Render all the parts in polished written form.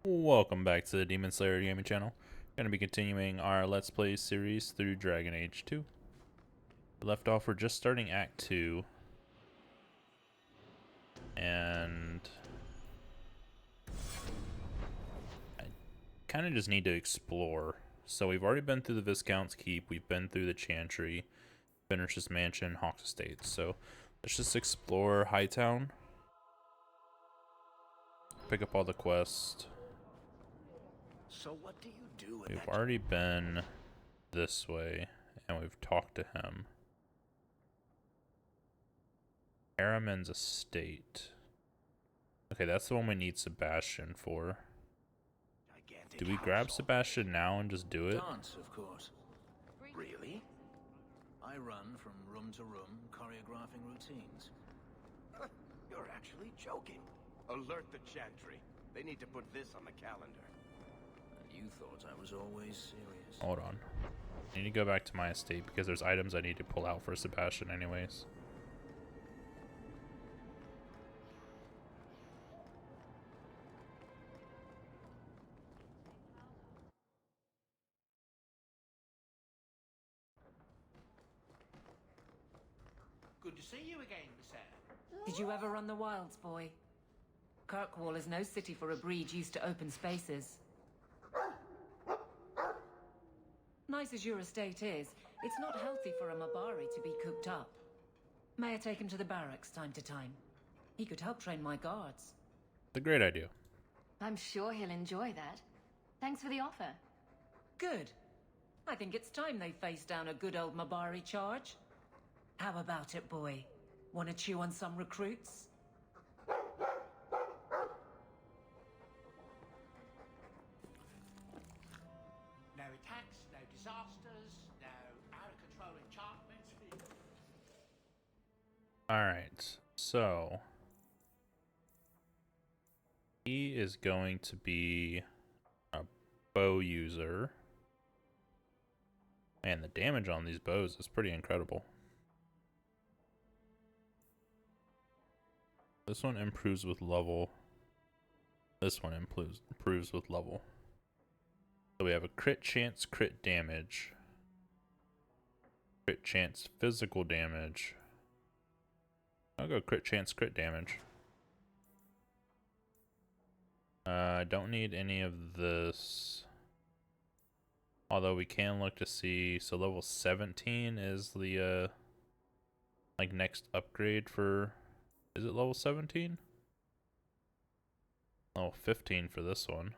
Welcome back to the Demon Slayer Gaming Channel. Going to be continuing our Let's Play series through Dragon Age 2. We left off, we're just starting Act 2. And I kind of just need to explore. So we've already been through the Viscount's Keep, we've been through the Chantry, finished this mansion, Hawke's Estate. So let's just explore Hightown. Pick up all the quests. So what do you do with We've that? already been this way, and we've talked to him. Harimann's estate. Okay, that's the one we need Sebastian for. Gigantic Do we house grab all Sebastian now and just do it? Dance, of course. Really? I run from room to room, choreographing routines. You're actually joking. Alert the Chantry. They need to put this on the calendar. And you thought I was always serious. Hold on. I need to go back to my estate because there's items I need to pull out for Sebastian anyways. Good to see you again, Miss Anne. Did you ever run the wilds, boy? Kirkwall is no city for a breed used to open spaces. Nice as your estate is, it's not healthy for a Mabari to be cooped up. May I take him to the barracks time to time? He could help train my guards. It's a great idea. I'm sure he'll enjoy that. Thanks for the offer. Good. I think it's time they face down a good old Mabari charge. How about it, boy? Want to chew on some recruits? No attacks, no disasters, no out-of-control enchantments. Alright, so he is going to be a bow user. Man, the damage on these bows is pretty incredible. This one improves with level. This one improves with level. So we have a crit chance, crit damage. Crit chance, physical damage. I'll go crit chance, crit damage. I don't need any of this. Although we can look to see, so level 17 is the like next upgrade for, is it level 17? Level 15 for this one.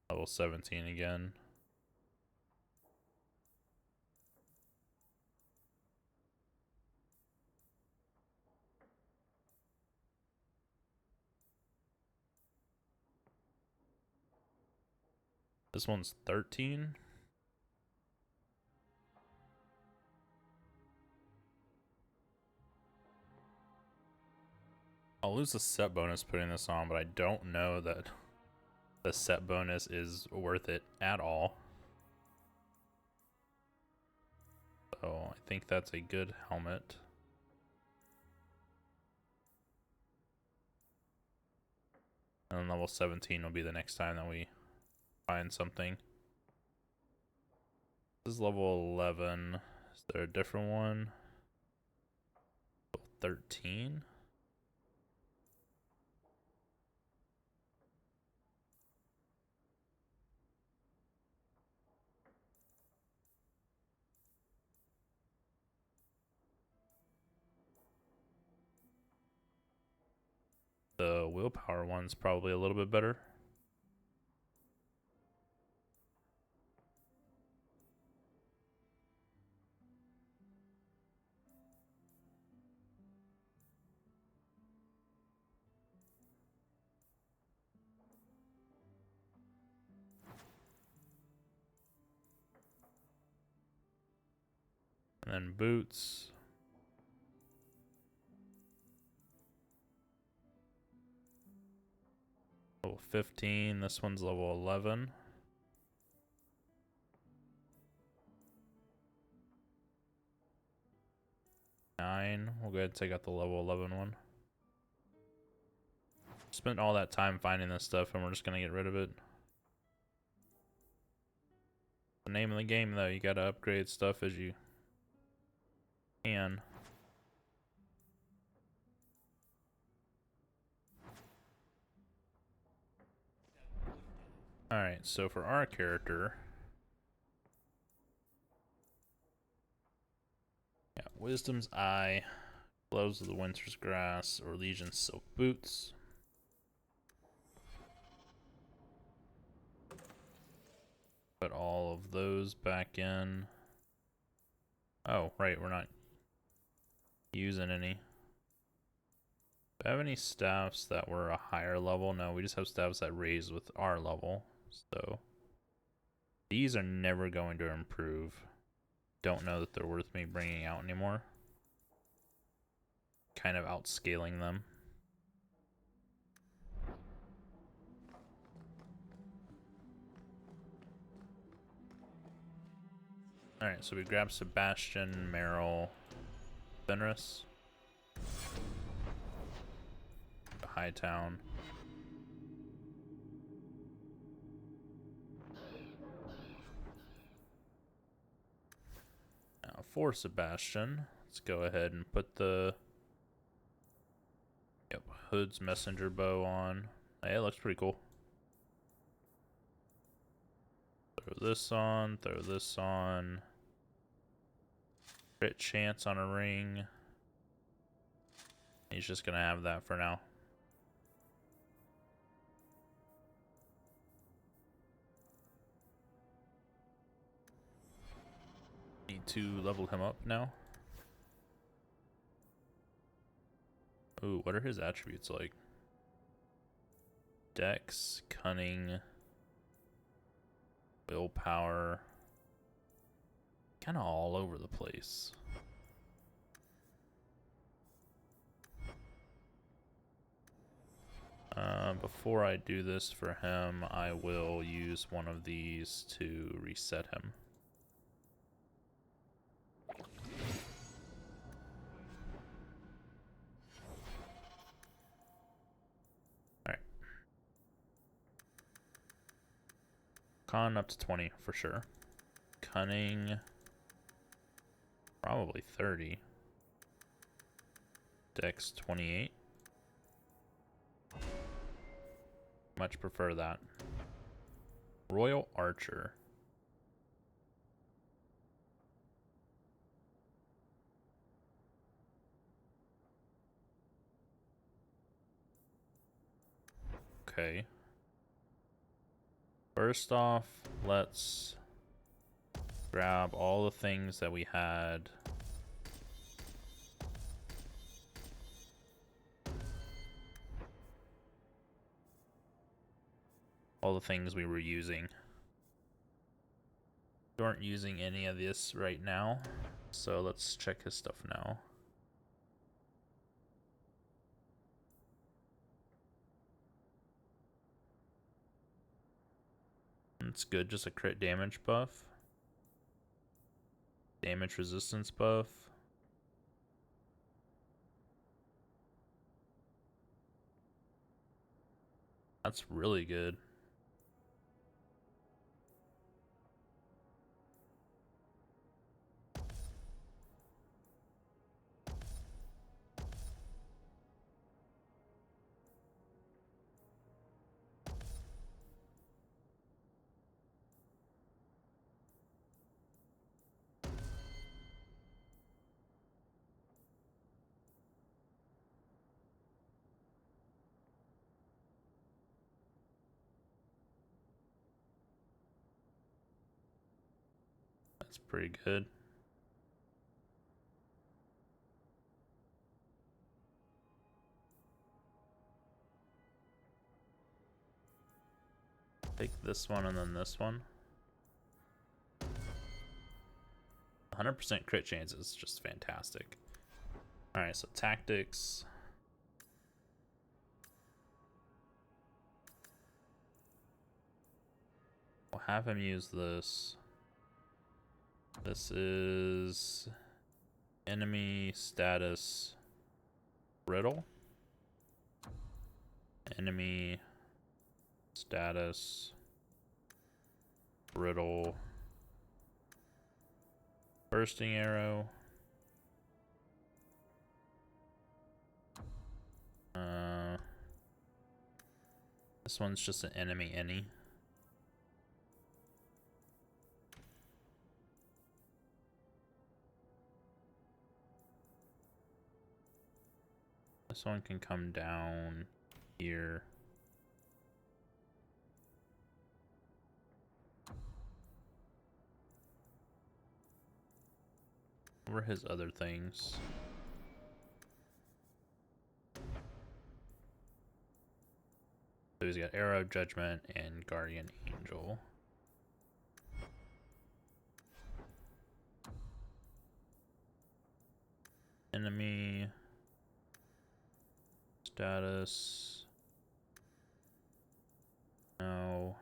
Level 17 again. This one's 13. I'll lose the set bonus putting this on, but I don't know that the set bonus is worth it at all. So I think that's a good helmet. And then level 17 will be the next time that we find something. This is level 11. Is there a different one? Level 13? The willpower one's probably a little bit better. And then boots. Level 15. This one's level 11. We'll go ahead and take out the level 11 one. Spent all that time finding this stuff and we're just gonna get rid of it. The name of the game though, you gotta upgrade stuff as you can. Alright, so for our character, yeah, Wisdom's Eye, Gloves of the Winter's Grass, or Legion's Silk Boots. Put all of those back in. Oh, right, we're not using any. Do I have any staffs that were a higher level? No, we just have staffs that raise with our level. So these are never going to improve. Don't know that they're worth me bringing out anymore. Kind of outscaling them. Alright, so we grab Sebastian, Merrill, Fenris. Hightown. Now for Sebastian, let's go ahead and put the Hood's messenger bow on. Hey, it looks pretty cool. Throw this on, throw this on. Crit chance on a ring. He's just gonna have that for now. Need to level him up now. Ooh, what are his attributes like? Dex, cunning, willpower. Kind of all over the place. Before I do this for him, I will use one of these to reset him. Alright. Con up to 20 for sure. Cunning, probably 30. Dex 28. Much prefer that. Royal Archer. Okay. First off, let's grab all the things that we had. All the things we were using. We aren't using any of this right now, so let's check his stuff now. It's good, just a crit damage buff. Damage resistance buff. That's really good. That's pretty good. Take this one and then this one. 100% crit chance is just fantastic. Alright, so tactics. We'll have him use this. This is enemy status riddle. Enemy status riddle. Bursting arrow. This one's just an enemy any. This one can come down here. What were his other things? So he's got Arrow, Judgment, and Guardian Angel. Enemy status. No.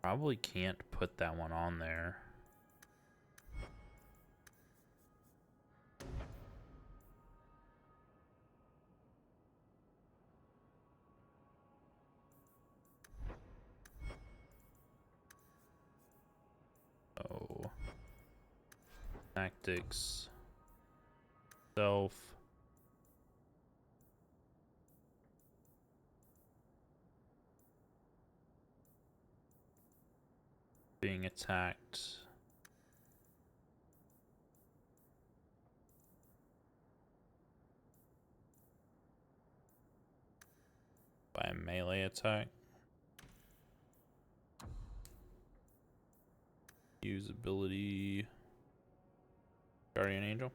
Probably can't put that one on there. Oh. Tactics. Self. Being attacked. By a melee attack. Use ability. Guardian Angel.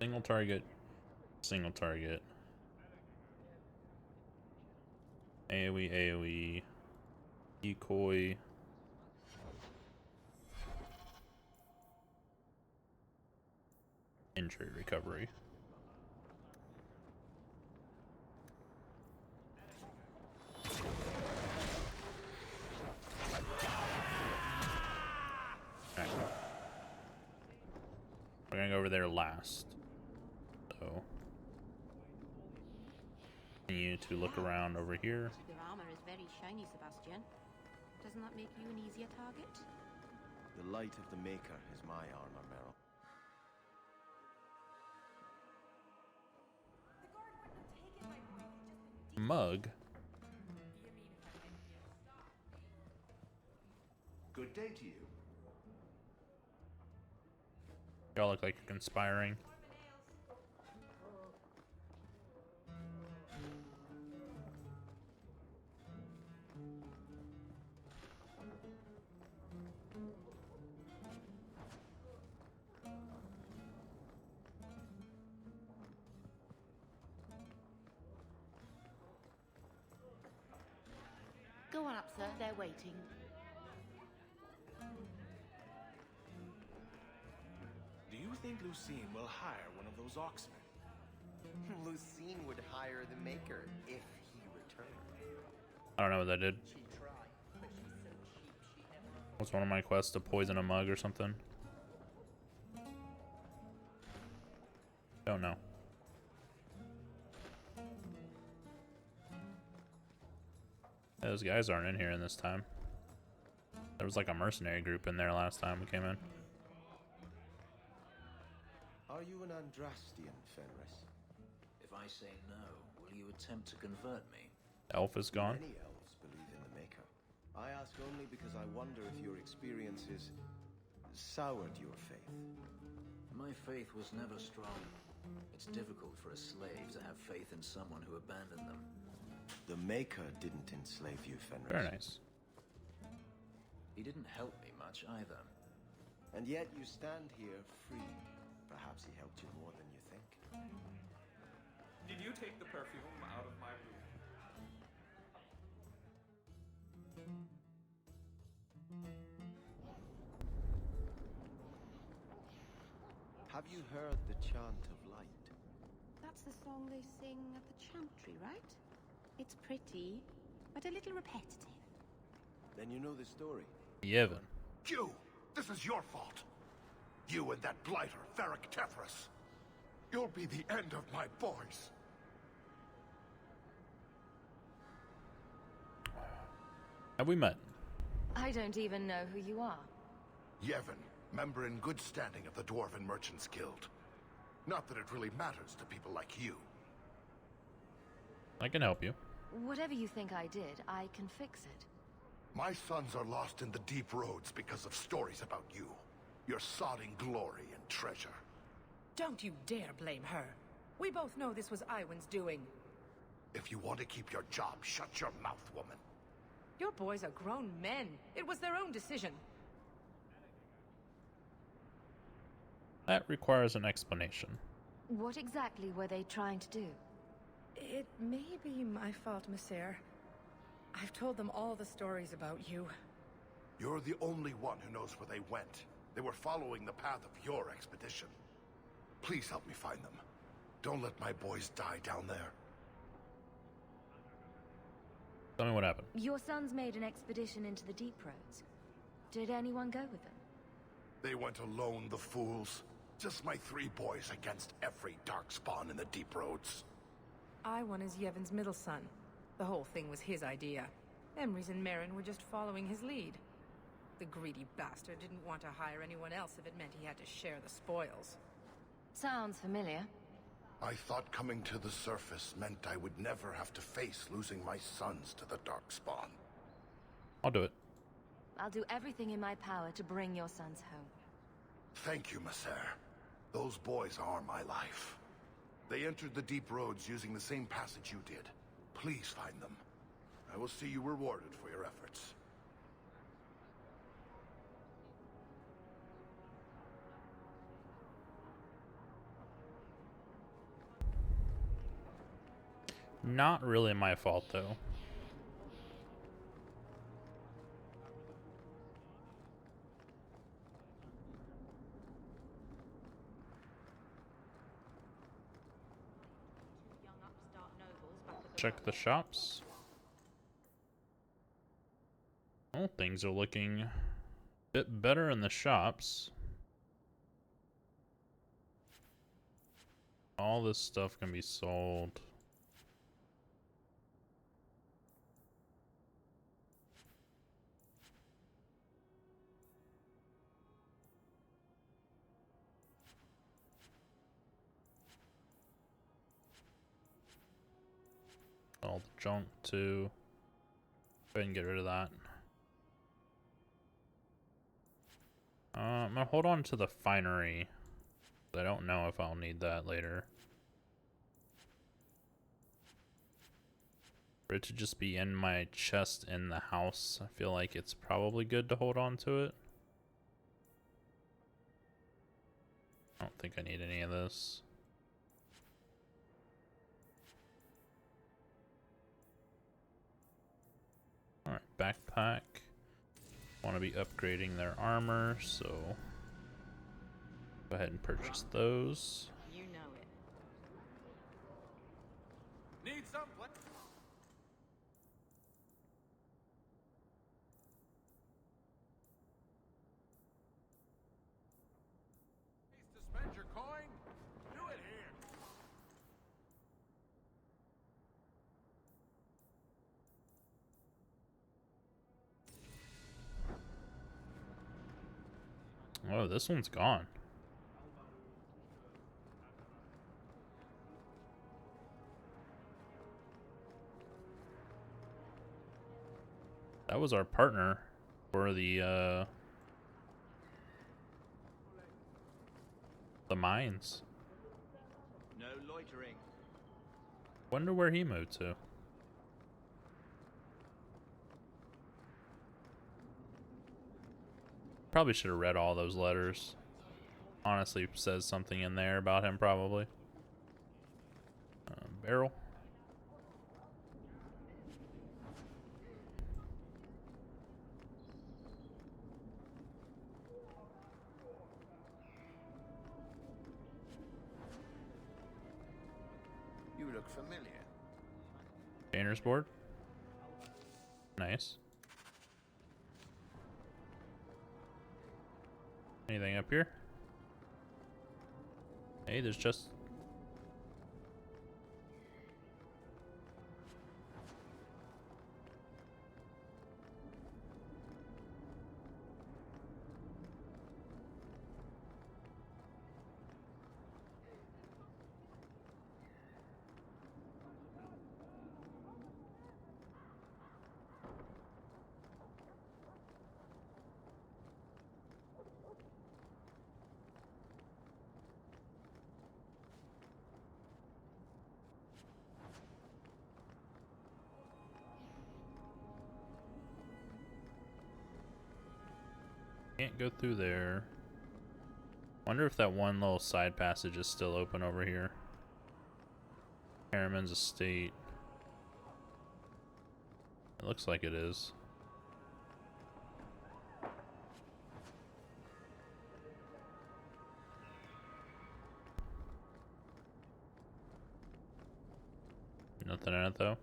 Single target. Single target. AoE, AoE. Decoy. Injury recovery. Alright. We're gonna go over there last. So continue to look around over here. Your armor is very shiny, Sebastian. Doesn't that make you an easier target? The light of the Maker is my armor, Meryl. Mug. Good day to you. Y'all look like you're conspiring. Go on up, sir. They're waiting. Do you think Lucine will hire one of those Oxmen? Lucine would hire the Maker if he returned. I don't know what that did. She tried, but she's so cheap she never... Was one of my quests to poison a mug or something? Don't know. Yeah, those guys aren't in here in this time. There was like a mercenary group in there last time we came in. Are you an Andrastian, Fenris? If I say no, will you attempt to convert me? Elf is gone. Many elves believe in the Maker. I ask only because I wonder if your experiences soured your faith. My faith was never strong. It's difficult for a slave to have faith in someone who abandoned them. The Maker didn't enslave you, Fenris. Very nice. He didn't help me much either. And yet you stand here free. Perhaps he helped you more than you think. Did you take the perfume out of my room? Have you heard the chant of light? That's the song they sing at the chantry, right? It's pretty, but a little repetitive. Then you know the story. Yevon. You! This is your fault! You and that blighter, Ferric Tefris. You'll be the end of my boys. Have we met? I don't even know who you are. Yevon, member in good standing of the Dwarven Merchants Guild. Not that it really matters to people like you. I can help you. Whatever you think I did, I can fix it. My sons are lost in the deep roads because of stories about you. Your sodding glory and treasure. Don't you dare blame her. We both know this was Iwan's doing. If you want to keep your job, shut your mouth, woman. Your boys are grown men. It was their own decision. That requires an explanation. What exactly were they trying to do? It may be my fault, Monsieur. I've told them all the stories about you. You're the only one who knows where they went. They were following the path of your expedition. Please help me find them. Don't let my boys die down there. Tell me what happened. Your sons made an expedition into the deep roads. Did anyone go with them? They went alone, the fools. Just my 3 boys against every darkspawn in the deep roads. Iwan is Yevon's middle son. The whole thing was his idea. Emrys and Merrin were just following his lead. The greedy bastard didn't want to hire anyone else if it meant he had to share the spoils. Sounds familiar. I thought coming to the surface meant I would never have to face losing my sons to the darkspawn. I'll do it. I'll do everything in my power to bring your sons home. Thank you, Messer. Those boys are my life. They entered the deep roads using the same passage you did. Please find them. I will see you rewarded for your efforts. Not really my fault, though. Check the shops. Well, things are looking a bit better in the shops. All this stuff can be sold. All the junk too. Go ahead and get rid of that. I'm gonna hold on to the finery. I don't know if I'll need that later. For it to just be in my chest in the house, I feel like it's probably good to hold on to it. I don't think I need any of this. Alright, backpack. Want to be upgrading their armor, so go ahead and purchase those. You know it. Need some to spend your coin? Do it here. Oh, this one's gone. That was our partner for the mines. No loitering. Wonder where he moved to. Probably should have read all those letters. Honestly, says something in there about him, probably. barrel. You look familiar. Painter's board. Nice. Anything up here? Hey, there's just... Can't go through there. Wonder if that one little side passage is still open over here. Harimann's estate. It looks like it is. Nothing in it though.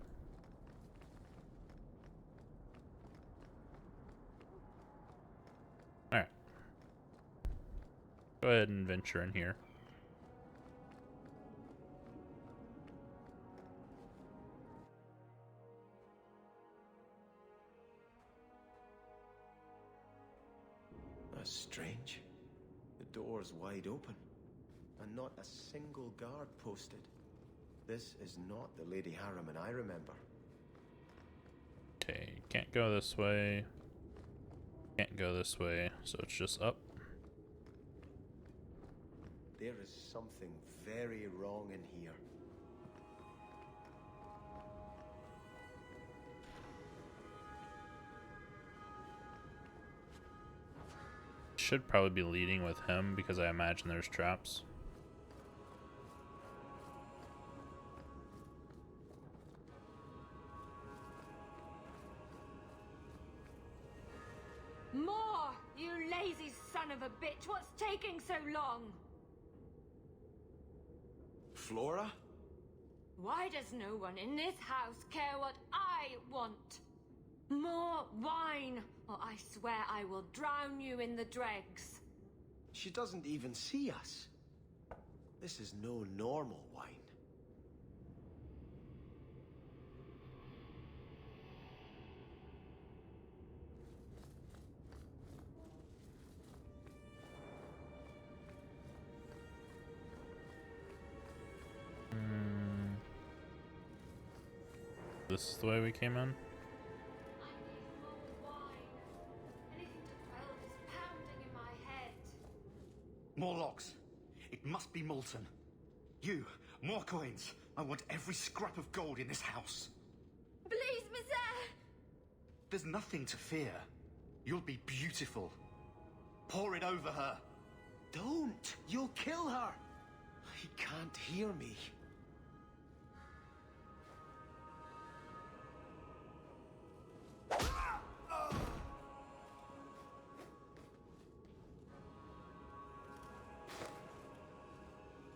Alright. Go ahead and venture in here. That's strange. The door's wide open, and not a single guard posted. This is not the Lady Harimann I remember. Okay, can't go this way. Can't go this way, so it's just up. There is something very wrong in here. Should probably be leading with him because I imagine there's traps. More! You lazy son of a bitch! What's taking so long? Flora? Why does no one in this house care what I want? More wine, or I swear I will drown you in the dregs. She doesn't even see us. This is no normal wine. This is the way we came in? More logs. It must be molten. You, more coins. I want every scrap of gold in this house. Please, monsieur! There's nothing to fear. You'll be beautiful. Pour it over her. Don't! You'll kill her! He can't hear me.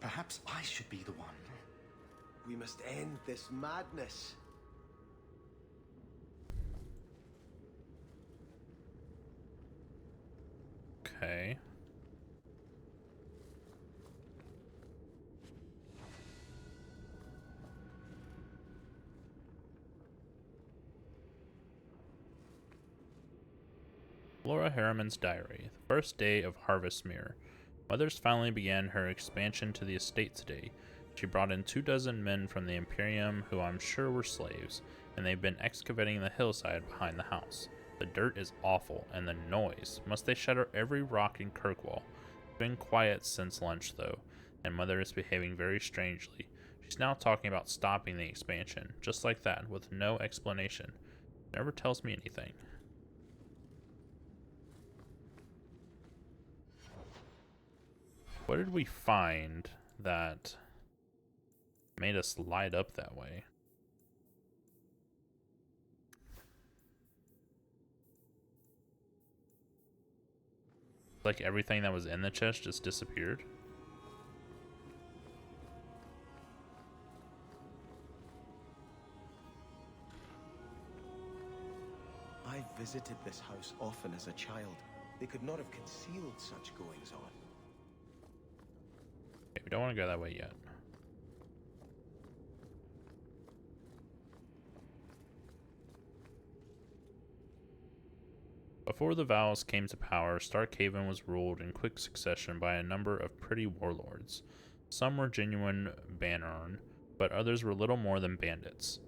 Perhaps I should be the one. We must end this madness. Okay. Laura Harrimann's diary. The first day of Harvestmere. Mothers finally began her expansion to the estate today. She brought in 24 men from the Imperium who I'm sure were slaves, and they've been excavating the hillside behind the house. The dirt is awful, and the noise. Must they shatter every rock in Kirkwall? It's been quiet since lunch, though, and Mother is behaving very strangely. She's now talking about stopping the expansion, just like that, with no explanation. Never tells me anything. What did we find that Made us light up that way. Like everything that was in the chest just disappeared. I visited this house often as a child. They could not have concealed such goings on. Okay, we don't want to go that way yet. Before the Vals came to power, Starkhaven was ruled in quick succession by a number of pretty warlords. Some were genuine Banner'n, but others were little more than bandits.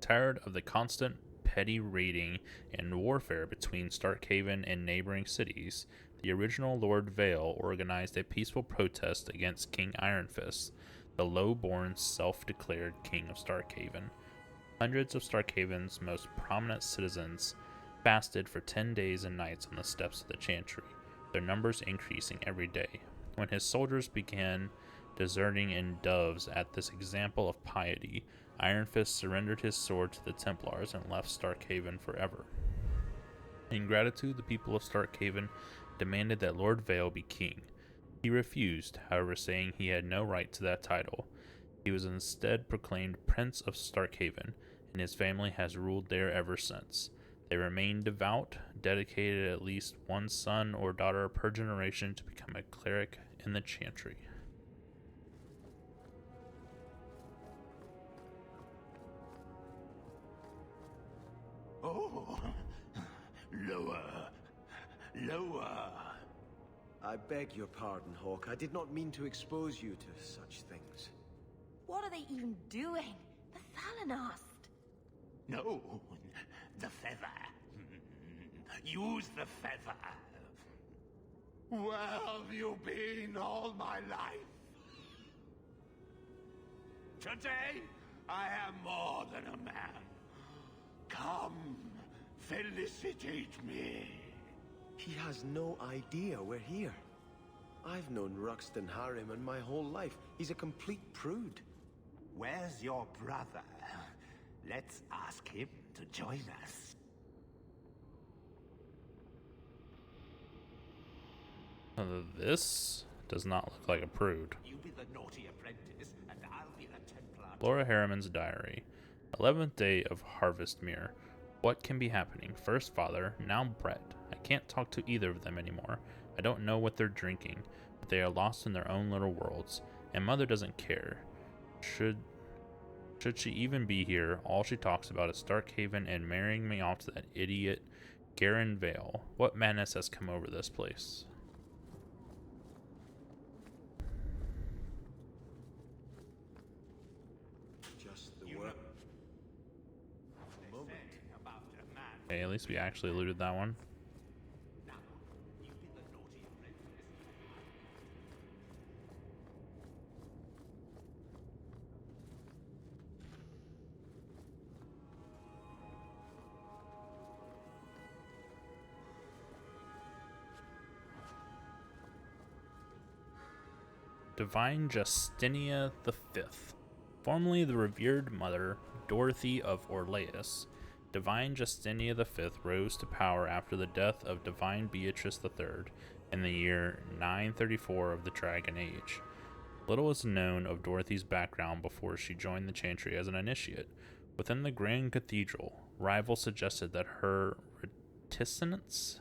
Tired of the constant petty raiding and warfare between Starkhaven and neighboring cities, the original Lord Vale organized a peaceful protest against King Ironfist, the low-born, self-declared king of Starkhaven. Hundreds of Starkhaven's most prominent citizens fasted for 10 days and nights on the steps of the Chantry, their numbers increasing every day. When his soldiers began deserting in doves at this example of piety, Ironfist surrendered his sword to the Templars and left Starkhaven forever. In gratitude, the people of Starkhaven demanded that Lord Vale be king. He refused, however, saying he had no right to that title. He was instead proclaimed Prince of Starkhaven, and his family has ruled there ever since. They remain devout, dedicated at least one son or daughter per generation to become a cleric in the Chantry. Oh, lower, lower. I beg your pardon, Hawke. I did not mean to expose you to such things. What are they even doing? The Thalanast! No, the feather. Use the feather. Where have you been all my life? Today, I am more than a man. Come, felicitate me. He has no idea we're here. I've known Ruxton Harimann my whole life. He's a complete prude. Where's your brother? Let's ask him to join us. This does not look like a prude. You be the naughty apprentice, and I'll be the Templar. Laura Harriman's diary. 11th day of Harvestmere. What can be happening? First father, now Brett. I can't talk to either of them anymore. I don't know what they're drinking, but they are lost in their own little worlds. And mother doesn't care. Should she even be here, all she talks about is Starkhaven and marrying me off to that idiot Garen Vale. What madness has come over this place? Okay, at least we actually looted that one. Divine Justinia V, formerly the revered mother Dorothy of Orleans. Divine Justinia V rose to power after the death of Divine Beatrice III in the year 934 of the Dragon Age. Little is known of Dorothy's background before she joined the Chantry as an initiate. Within the Grand Cathedral, rivals suggested that her reticence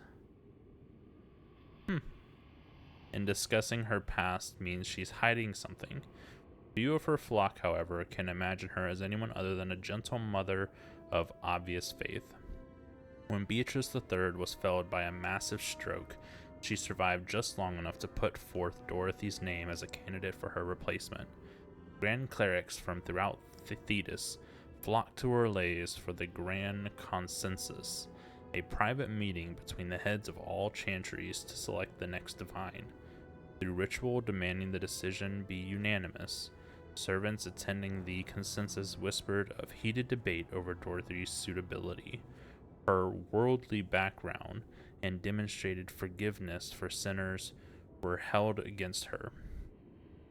in discussing her past means she's hiding something. Few of her flock, however, can imagine her as anyone other than a gentle mother of obvious faith. When Beatrice III was felled by a massive stroke, she survived just long enough to put forth Dorothy's name as a candidate for her replacement. Grand clerics from throughout Thetis flocked to Orleans for the Grand Consensus, a private meeting between the heads of all chantries to select the next divine. Through ritual demanding the decision be unanimous, servants attending the consensus whispered of heated debate over Dorothy's suitability, her worldly background, and demonstrated forgiveness for sinners were held against her.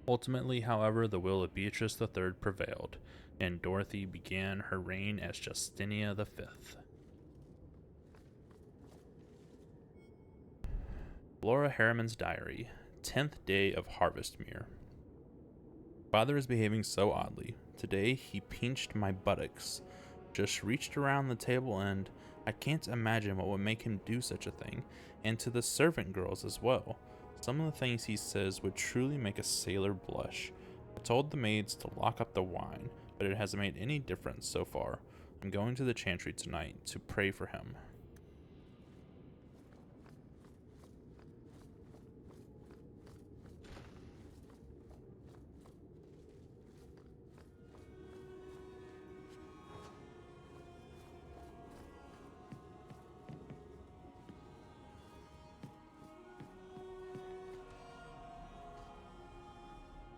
Ultimately, however, the will of Beatrice III prevailed, and Dorothy began her reign as Justinia V. Laura Harriman's diary, 10th day of Harvestmere. Father is behaving so oddly. Today he pinched my buttocks, just reached around the table, and I can't imagine what would make him do such a thing, and to the servant girls as well. Some of the things he says would truly make a sailor blush. I told the maids to lock up the wine, but it hasn't made any difference so far. I'm going to the chantry tonight to pray for him.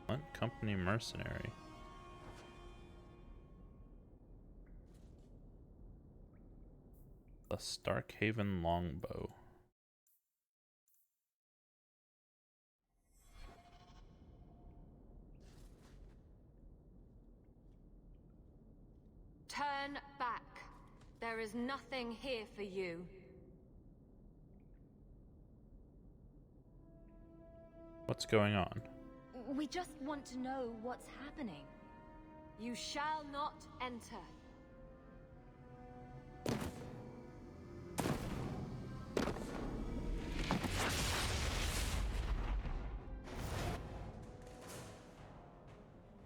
What company mercenary? The Starkhaven longbow. Turn back. There is nothing here for you. What's going on? We just want to know what's happening. You shall not enter.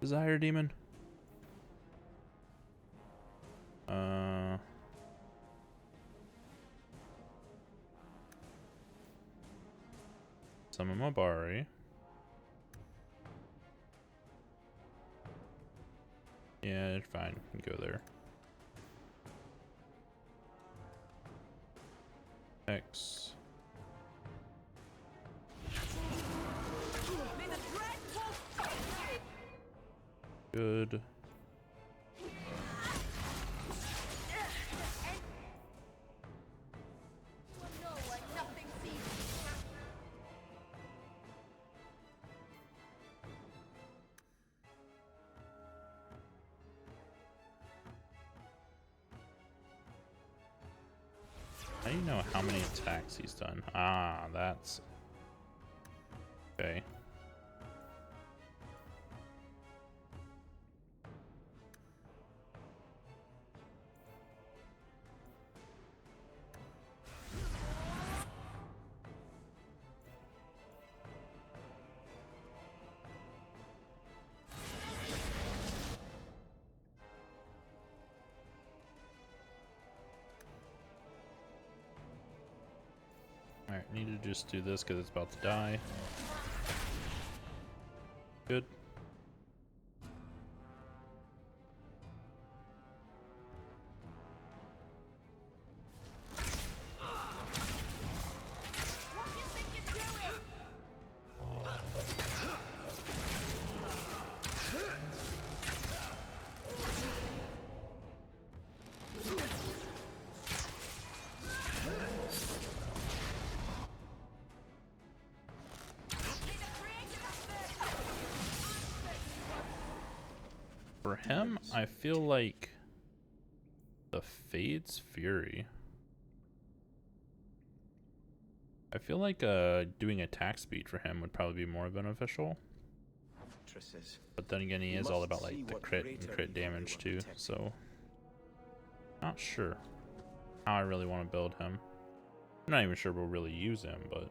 Desire demon? Summon Mabari. Yeah, it's fine. You can go there. X. Good. How do you know how many attacks he's done? Ah, that's... okay. Alright, need to just do this because it's about to die. Good. For him, I feel like the Fade's Fury. I feel like doing attack speed for him would probably be more beneficial. But then again, he is all about like the crit and crit damage too, so not sure how I really want to build him. I'm not even sure we'll really use him, but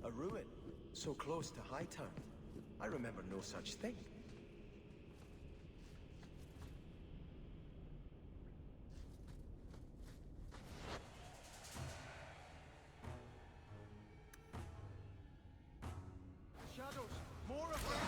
a ruin so close to Hightown. I remember no such thing. Shadows, more of them.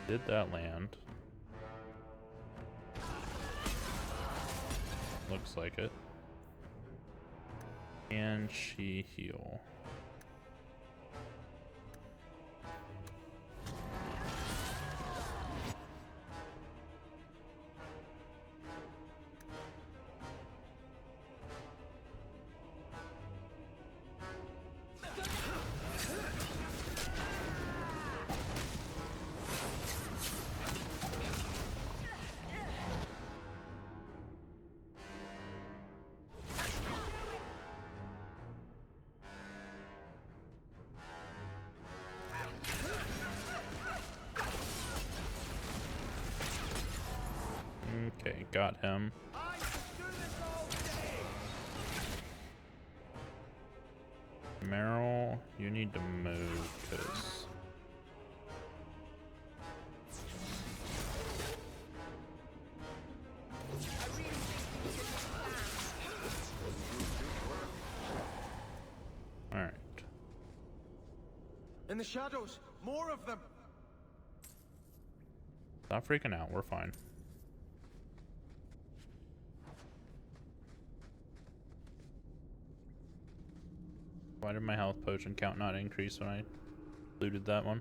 Did that land? Looks like it. Can she heal? Okay, got him. Meryl, you need to move, because... Alright. In the shadows, more of them. Stop freaking out, we're fine. Why did my health potion count not increase when I looted that one?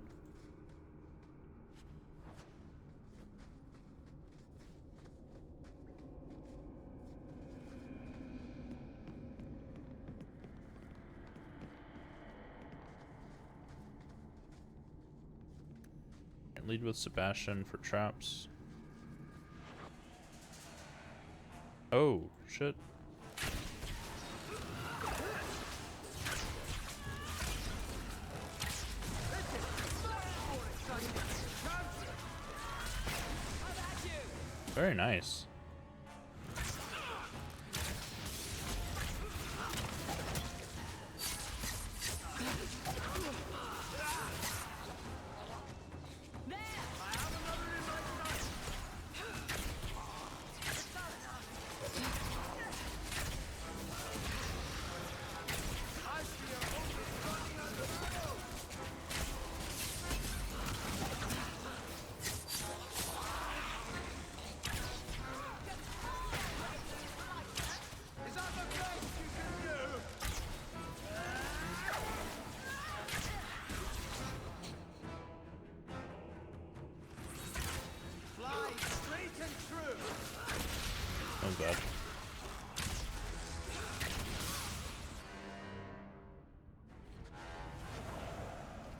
Lead with Sebastian for traps. Oh, shit. Very nice. That was bad.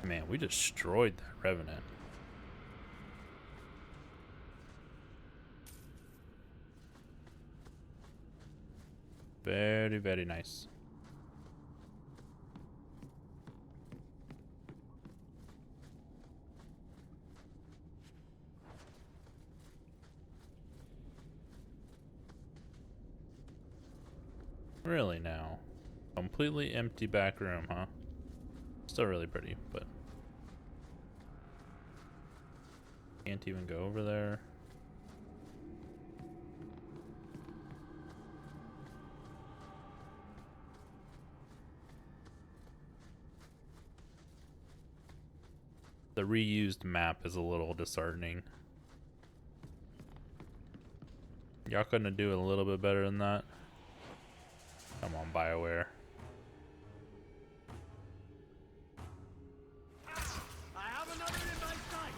Man, we destroyed that Revenant. Very, very nice. Really now? Completely empty back room, huh? Still really pretty, but can't even go over there. The reused map is a little disheartening. Y'all couldn't do a little bit better than that? Come on, BioWare. I have another in my sight.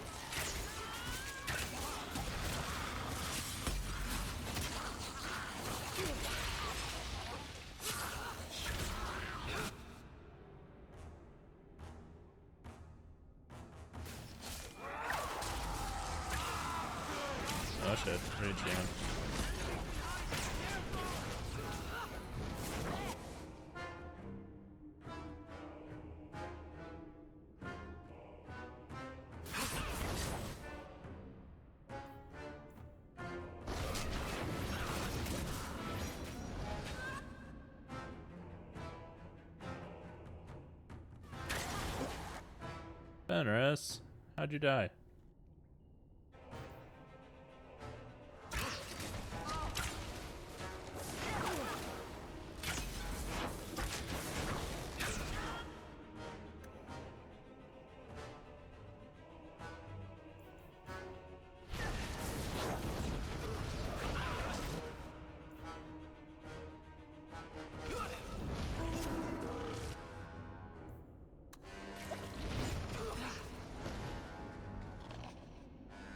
Oh shit, rage demon. Fenris, how'd you die?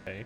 Okay.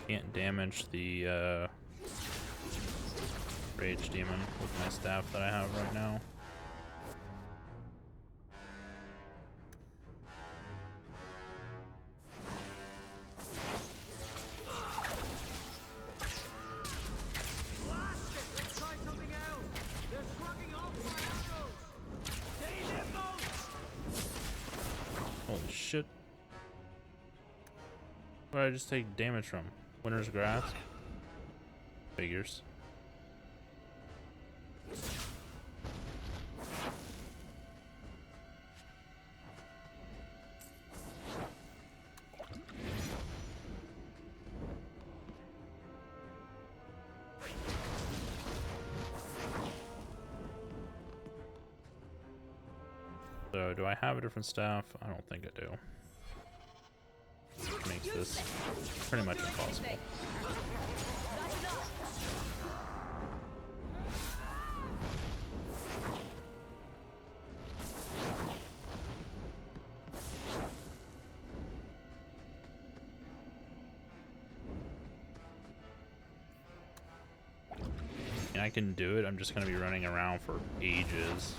Can't damage the rage demon with my staff that I have right now. Holy shit. Where did I just take damage from? Winter's Grasp? Figures. So, do I have a different staff? I don't think I do. Which makes this pretty much impossible. And I can do it, I'm just gonna be running around for ages.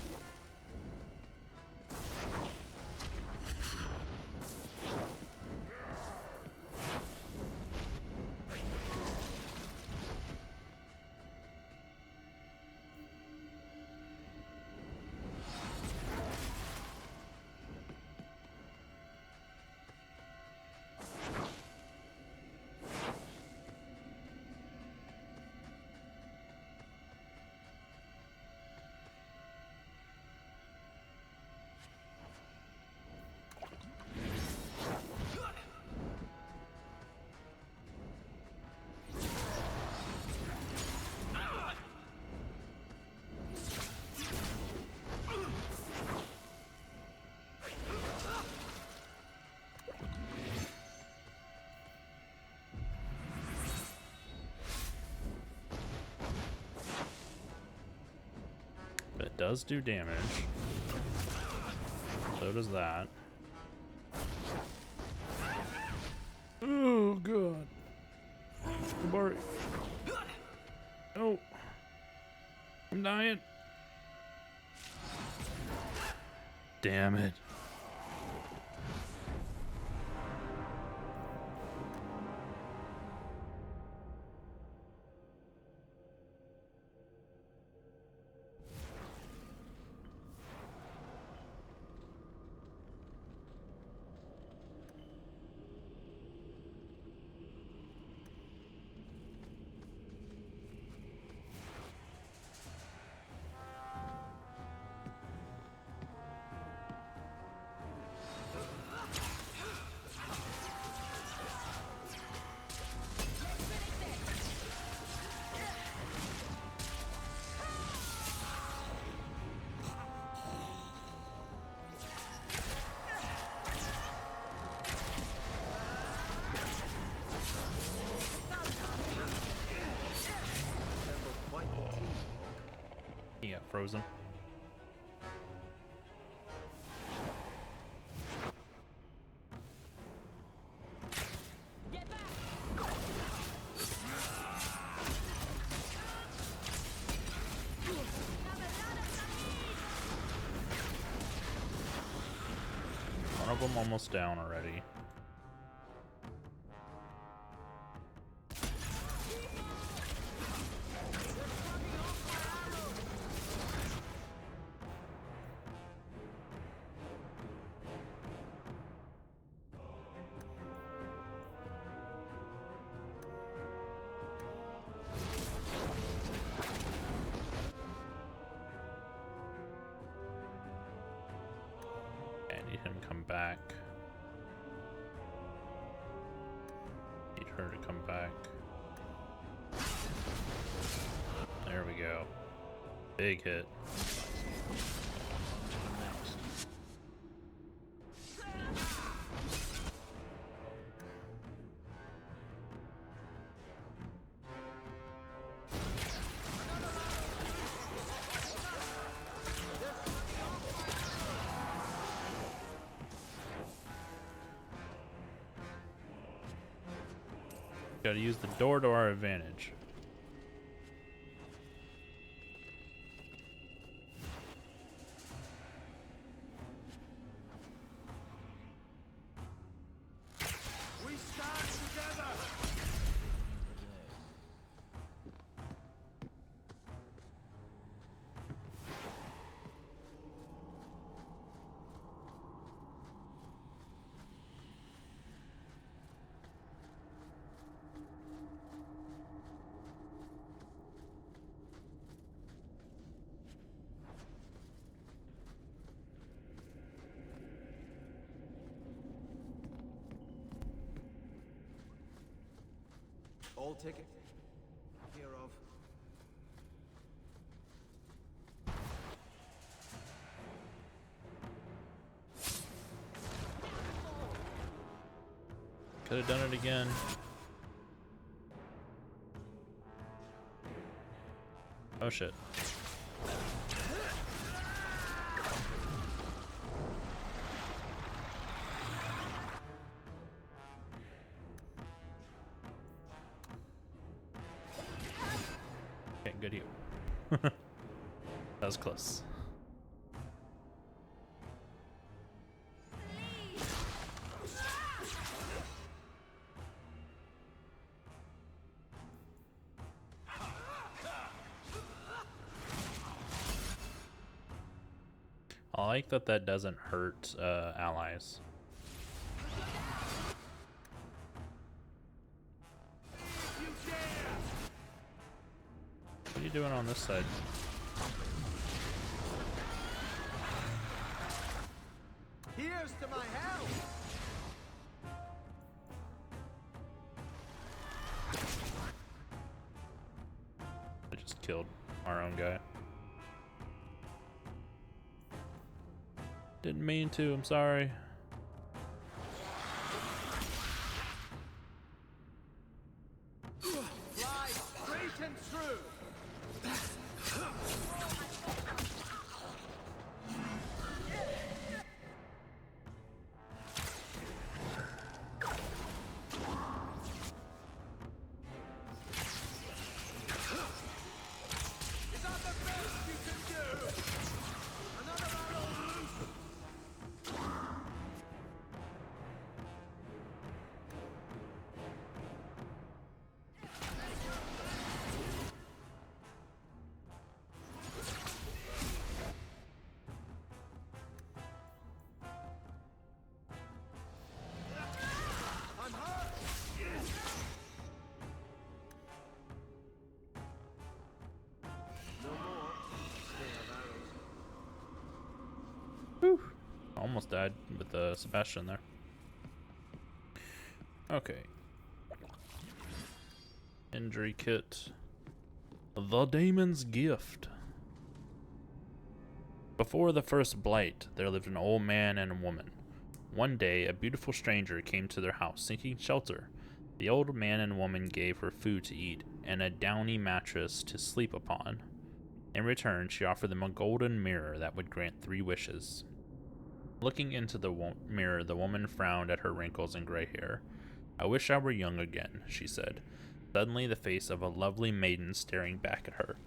It does do damage. So does that. Oh god. Barbary. Oh. I'm dying. Damn it. He got frozen. One of them almost down already. I need him to come back. Need her to come back. There we go. Big hit. Gotta use the door to our advantage. We stand together. All ticket care of. Could have done it again. Oh shit. Okay, good you. That was close. I like that that doesn't hurt allies. What are you doing on this side? Here's to my house. I just killed our own guy. Didn't mean to, I'm sorry. Fly straight and true. Is that the best you can do? Another arrow loose. I'm hurt. No more. They have arrows. Whew. Almost died with Sebastian there. Okay. Injury kit. The Daemon's Gift. Before the first blight, there lived an old man and a woman. One day, a beautiful stranger came to their house seeking shelter. The old man and woman gave her food to eat and a downy mattress to sleep upon. In return, she offered them a golden mirror that would grant 3 wishes. Looking into the mirror, the woman frowned at her wrinkles and gray hair. "I wish I were young again," she said. Suddenly, the face of a lovely maiden staring back at her.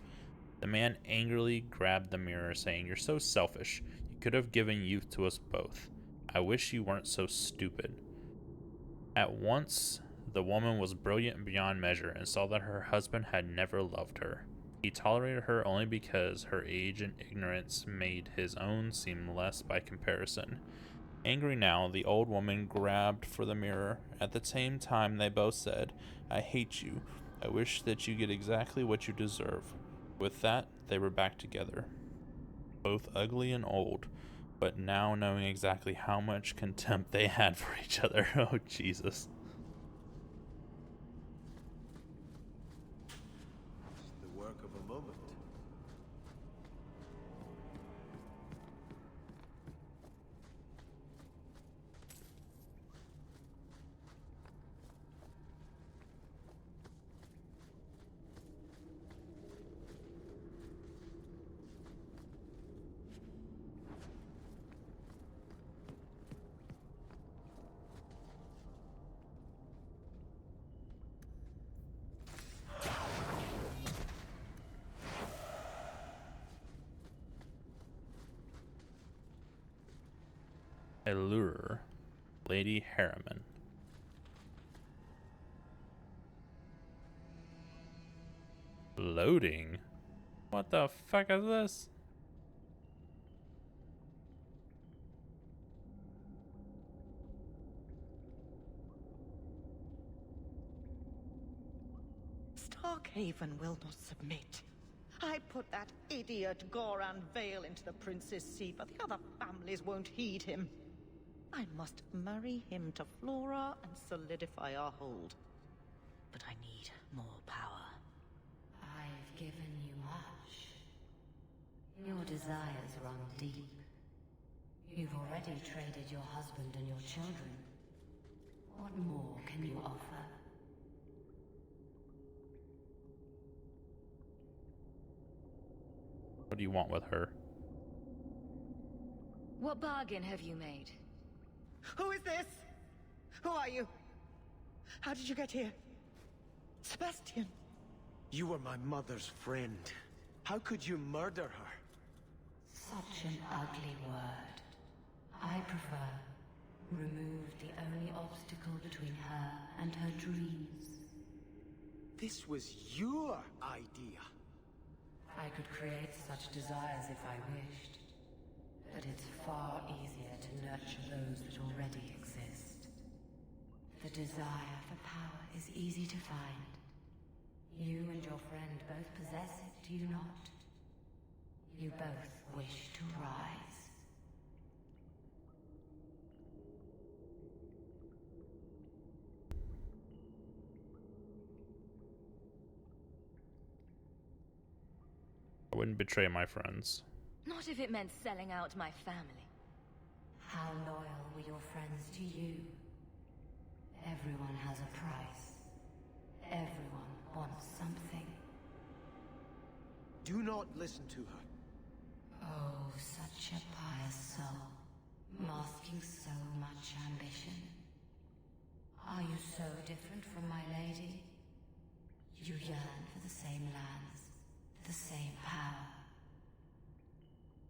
The man angrily grabbed the mirror, saying, "You're so selfish. You could have given youth to us both. I wish you weren't so stupid." At once, the woman was brilliant beyond measure and saw that her husband had never loved her. He tolerated her only because her age and ignorance made his own seem less by comparison. Angry now, the old woman grabbed for the mirror. At the same time, they both said, "I hate you. I wish that you get exactly what you deserve." With that, they were back together. Both ugly and old, but now knowing exactly how much contempt they had for each other. Oh, Jesus. Allure. Lady Harimann. Loading? What the fuck is this? Starkhaven will not submit. I put that idiot Goran Vale into the Prince's seat, but the other families won't heed him. I must marry him to Flora and solidify our hold. But I need more power. I've given you much. Your desires run deep. You've already traded your husband and your children. What more can you offer? What do you want with her? What bargain have you made? Who is this? Who are you? How did you get here? Sebastian. You were my mother's friend. How could you murder her? Such an ugly word. I prefer remove the only obstacle between her and her dreams. This was your idea. I could create such desires if I wished, but it's far easier to nurture those that already exist. The desire for power is easy to find. You and your friend both possess it, do you not? You both wish to rise. I wouldn't betray my friends. Not if it meant selling out my family. How loyal were your friends to you? Everyone has a price. Everyone wants something. Do not listen to her. Oh, such a pious soul, masking so much ambition. Are you so different from my lady? You yearn for the same lands, the same power.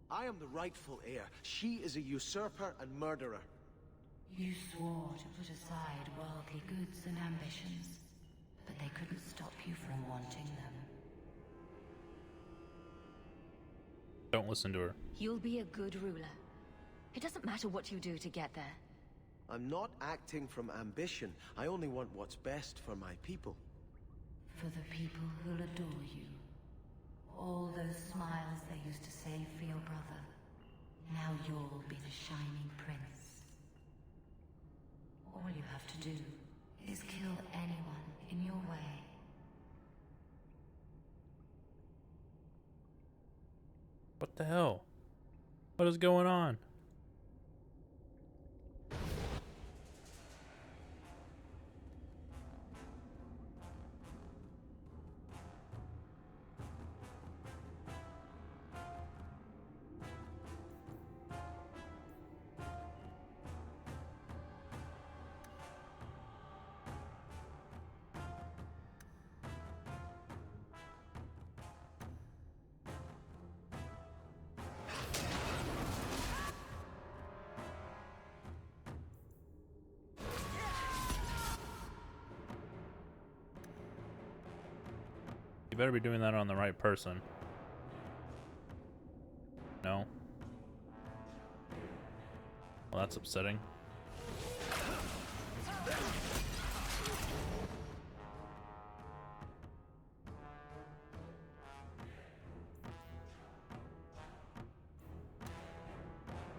I am the rightful heir. She is a usurper and murderer. You swore to put aside worldly goods and ambitions, but they couldn't stop you from wanting them. Don't listen to her. You'll be a good ruler. It doesn't matter what you do to get there. I'm not acting from ambition. I only want what's best for my people. For the people who'll adore you. All those smiles they used to save for your brother. Now you'll be the shining prince. All you have to do is kill anyone in your way. What the hell? What is going on? You better be doing that on the right person. No? Well, that's upsetting.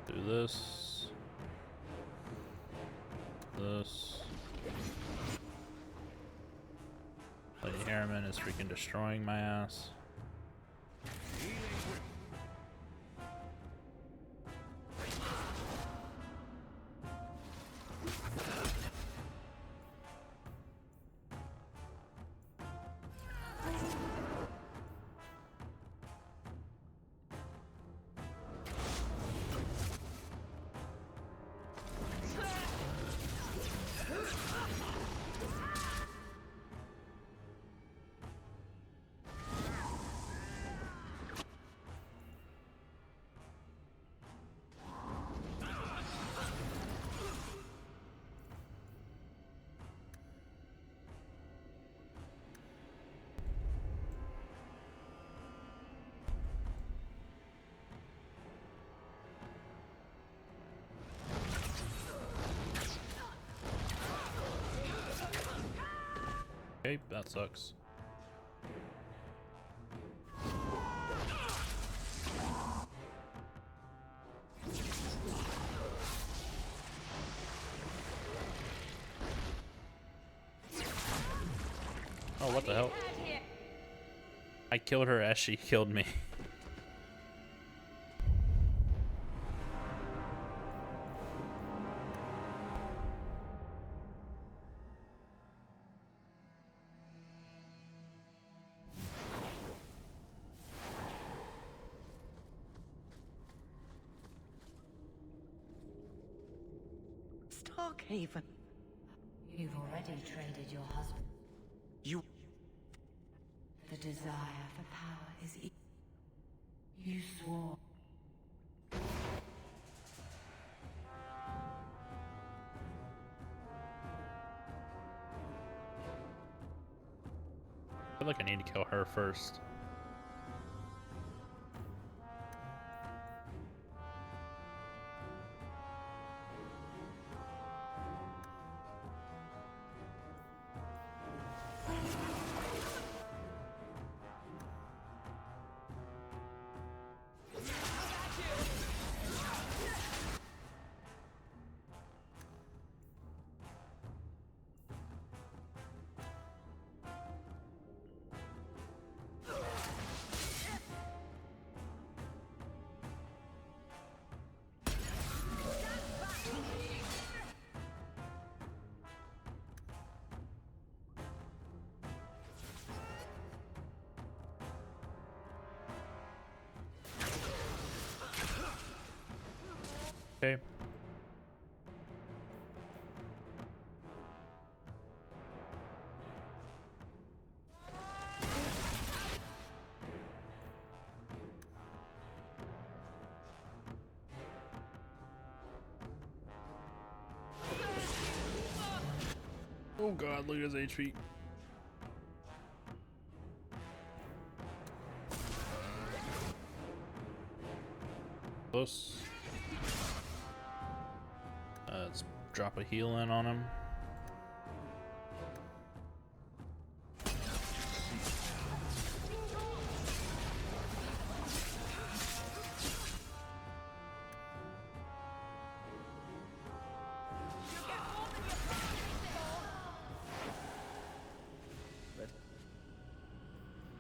Do this. This. Lady Harimann is freaking destroying my ass. Okay, that sucks. Oh, what the hell? I killed her as she killed me. Haven. You've already traded your husband. You... The desire for power is... You swore. I feel like I need to kill her first. Okay. Oh god, look at his HP. Close. Let's drop a heal in on him.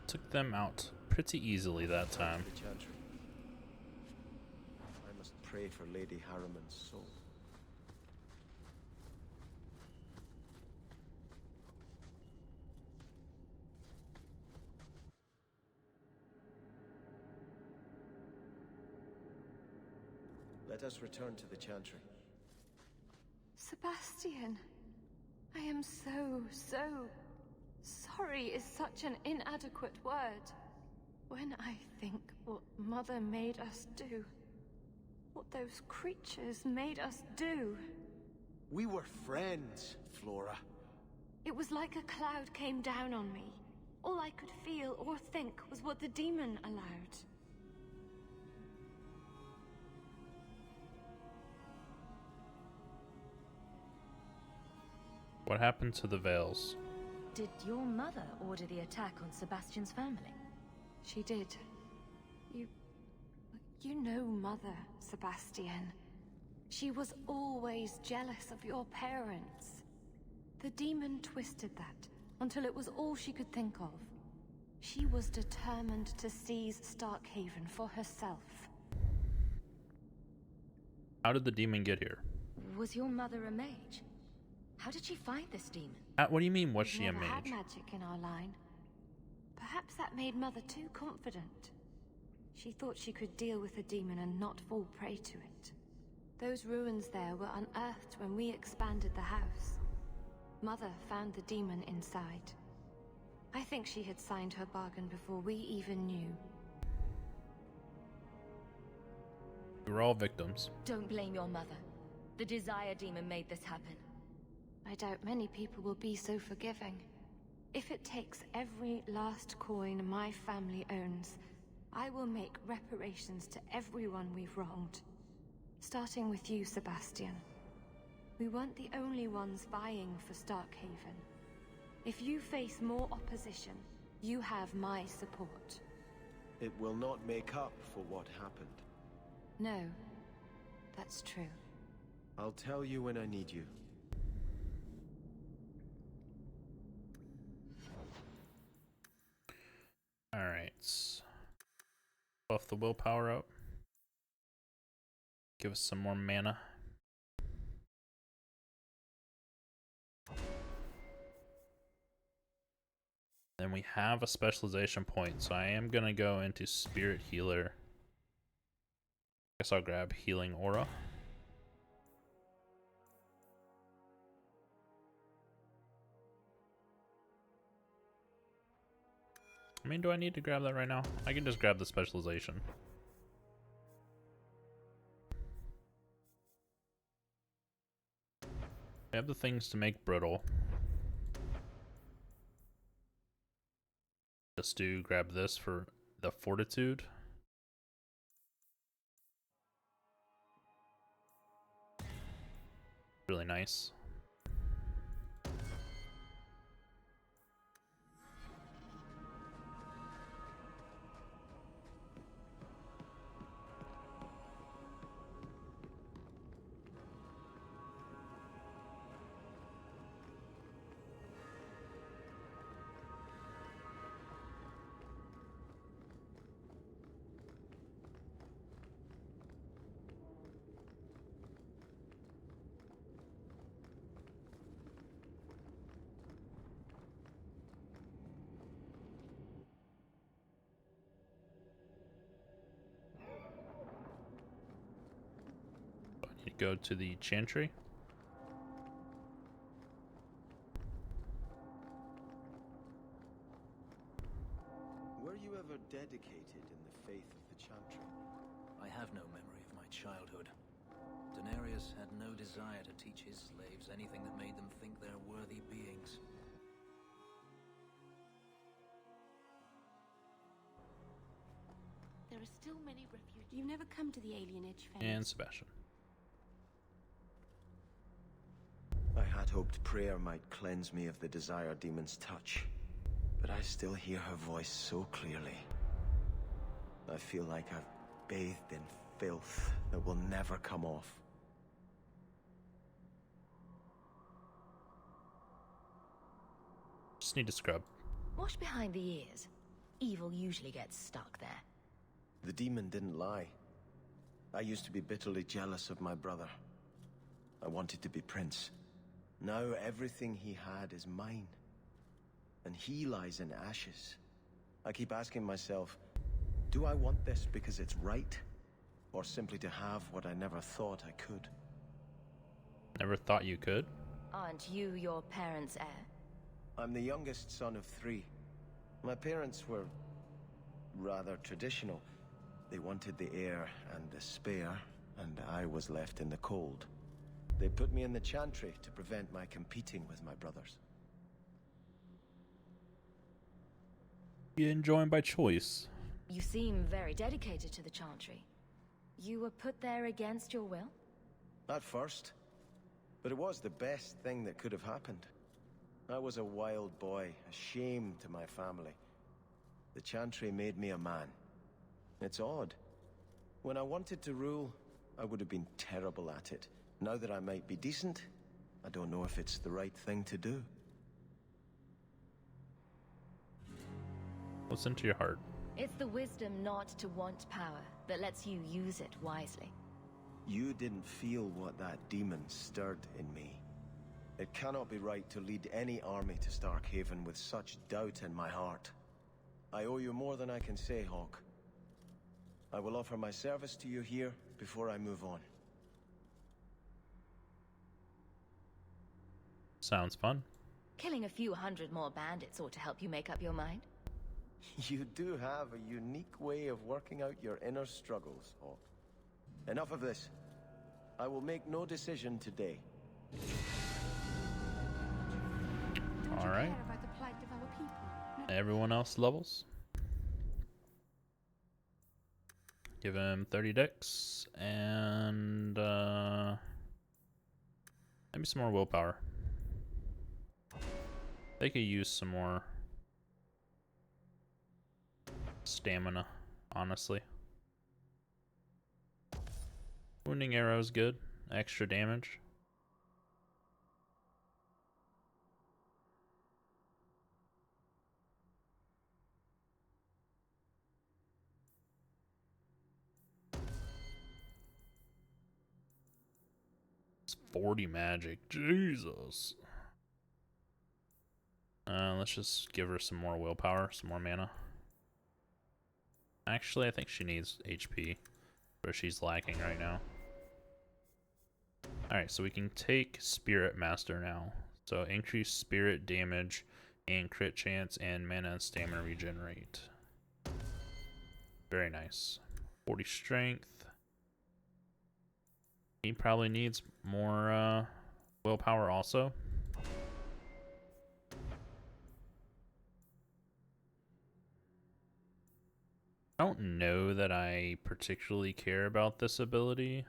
Took them out pretty easily that time. I must pray for Lady Harimann's soul. Let us return to the Chantry. Sebastian, I am so sorry is such an inadequate word. When I think what Mother made us do, what those creatures made us do. We were friends, Flora. It was like a cloud came down on me. All I could feel or think was what the demon allowed. What happened to the Veils? Did your mother order the attack on Sebastian's family? She did. You know Mother, Sebastian. She was always jealous of your parents. The demon twisted that until it was all she could think of. She was determined to seize Starkhaven for herself. How did the demon get here? Was your mother a mage? How did she find this demon? What do you mean, was she a We've never had mage? magic in our line. Perhaps that made Mother too confident. She thought she could deal with the demon and not fall prey to it. Those ruins there were unearthed when we expanded the house. Mother found the demon inside. I think she had signed her bargain before we even knew. We were all victims. Don't blame your mother. The desire demon made this happen. I doubt many people will be so forgiving. If it takes every last coin my family owns, I will make reparations to everyone we've wronged. Starting with you, Sebastian. We weren't the only ones vying for Starkhaven. If you face more opposition, you have my support. It will not make up for what happened. No, that's true. I'll tell you when I need you. Alright. Buff the willpower up. Give us some more mana. Then we have a specialization point, so I am gonna go into Spirit Healer. Guess I'll grab Healing Aura. I mean, do I need to grab that right now? I can just grab the specialization. I have the things to make brittle. Just to grab this for the fortitude. Really nice. Go to the Chantry. Were you ever dedicated in the faith of the Chantry? I have no memory of my childhood. Daenerys had no desire to teach his slaves anything that made them think they're worthy beings. There are still many refugees. You've never come to the alienage phase. And Sebastian. I had hoped prayer might cleanse me of the Desire Demon's touch, but I still hear her voice so clearly. I feel like I've bathed in filth that will never come off. Just need to scrub. Wash behind the ears. Evil usually gets stuck there. The demon didn't lie. I used to be bitterly jealous of my brother. I wanted to be prince. Now everything he had is mine. And he lies in ashes. I keep asking myself, do I want this because it's right? Or simply to have what I never thought I could? Never thought you could? Aren't you your parents' heir? I'm the youngest son of 3. My parents were rather traditional. They wanted the heir and the spare, and I was left in the cold. They put me in the Chantry to prevent my competing with my brothers. You didn't join by choice. You seem very dedicated to the Chantry. You were put there against your will? At first. But it was the best thing that could have happened. I was a wild boy, a shame to my family. The Chantry made me a man. It's odd. When I wanted to rule, I would have been terrible at it. Now that I might be decent, I don't know if it's the right thing to do. Listen to your heart. It's the wisdom not to want power that lets you use it wisely. You didn't feel what that demon stirred in me. It cannot be right to lead any army to Starkhaven with such doubt in my heart. I owe you more than I can say, Hawke. I will offer my service to you here before I move on. Sounds fun. Killing a few hundred more bandits ought to help you make up your mind. You do have a unique way of working out your inner struggles, Hawke. Enough of this. I will make no decision today. Alright. Everyone else levels. Give him 30 dex and maybe some more willpower. They could use some more stamina, honestly. Wounding arrow is good. Extra damage. It's 40 magic. Jesus. Let's just give her some more willpower, some more mana. Actually, I think she needs HP, where she's lacking right now. Alright, so we can take Spirit Master now. So increase spirit damage and crit chance and mana and stamina regenerate. Very nice. 40 strength. He probably needs more willpower also. I don't know that I particularly care about this ability.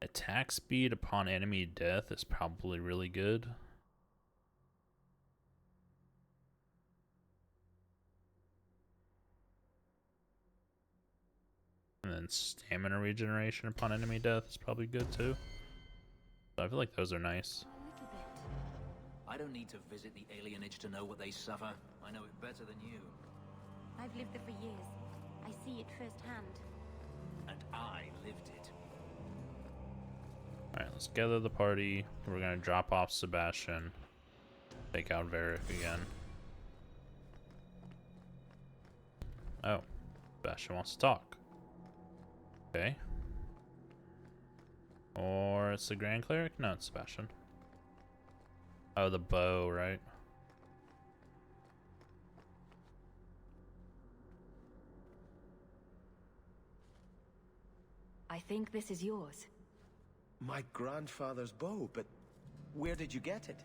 Attack speed upon enemy death is probably really good. And then stamina regeneration upon enemy death is probably good too. So I feel like those are nice. I don't need to visit the alienage to know what they suffer. I know it better than you. I've lived there for years. I see it firsthand. And I lived it. Alright, let's gather the party. We're gonna drop off Sebastian. Take out Varric again. Oh, Sebastian wants to talk. Okay. Or it's the Grand Cleric? No, it's Sebastian. Oh, the bow, right? I think this is yours. My grandfather's bow, but where did you get it?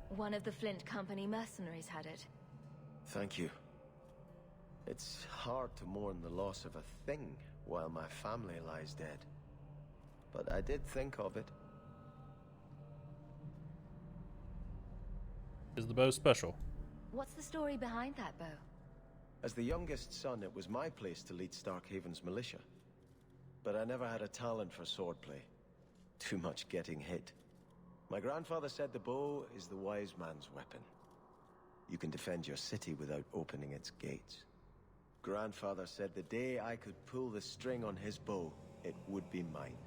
One of the Flint Company mercenaries had it. Thank you. It's hard to mourn the loss of a thing while my family lies dead. But I did think of it. Is the bow special? What's the story behind that bow? As the youngest son, it was my place to lead Starkhaven's militia. But I never had a talent for swordplay. Too much getting hit. My grandfather said the bow is the wise man's weapon. You can defend your city without opening its gates. Grandfather said the day I could pull the string on his bow, it would be mine.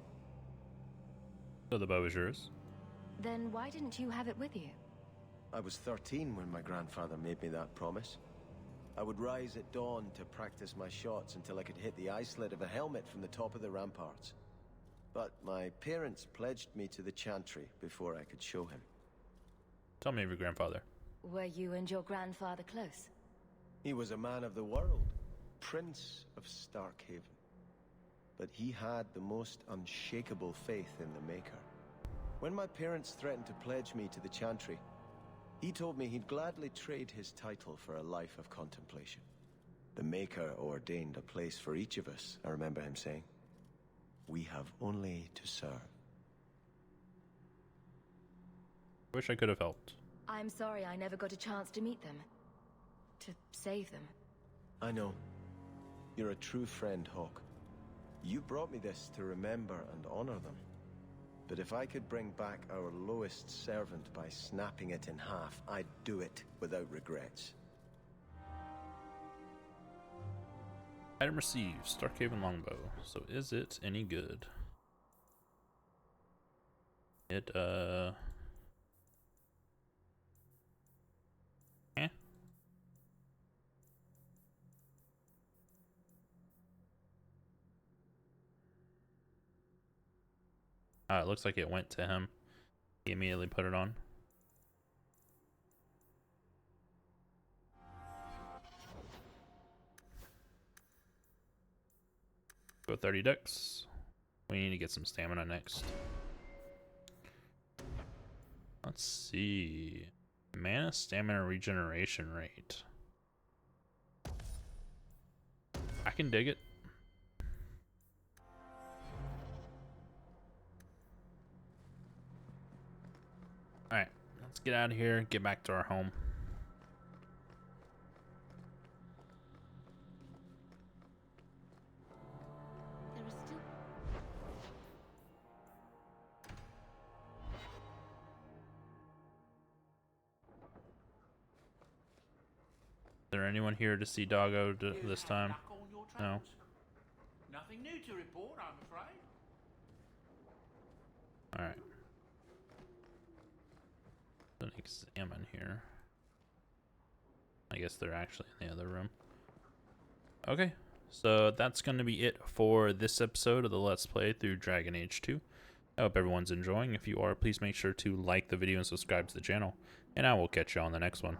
So the bow is yours? Then why didn't you have it with you? I was 13 when my grandfather made me that promise. I would rise at dawn to practice my shots until I could hit the eye slit of a helmet from the top of the ramparts. But my parents pledged me to the Chantry before I could show him. Tell me of your grandfather. Were you and your grandfather close? He was a man of the world, Prince of Starkhaven. But he had the most unshakable faith in the Maker. When my parents threatened to pledge me to the Chantry, he told me he'd gladly trade his title for a life of contemplation. The Maker ordained a place for each of us, I remember him saying. We have only to serve. Wish I could have helped. I'm sorry I never got a chance to meet them. To save them. I know. You're a true friend, Hawke. You brought me this to remember and honor them. But if I could bring back our lowest servant by snapping it in half, I'd do it without regrets. Item received, Starkhaven Longbow. So is it any good? It, eh? It looks like it went to him. He immediately put it on. Go 30 dex. We need to get some stamina next. Let's see. Mana stamina regeneration rate. I can dig it. Alright, get out of here, get back to our home. There is still... Is there anyone here to see Doggo this time? No. Nothing new to report, I'm afraid. Alright. Then examine here. I guess they're actually in the other room. Okay, so that's going to be it for this episode of the Let's Play through Dragon Age 2. I hope everyone's enjoying. If you are, please make sure to like the video and subscribe to the channel. And I will catch you on the next one.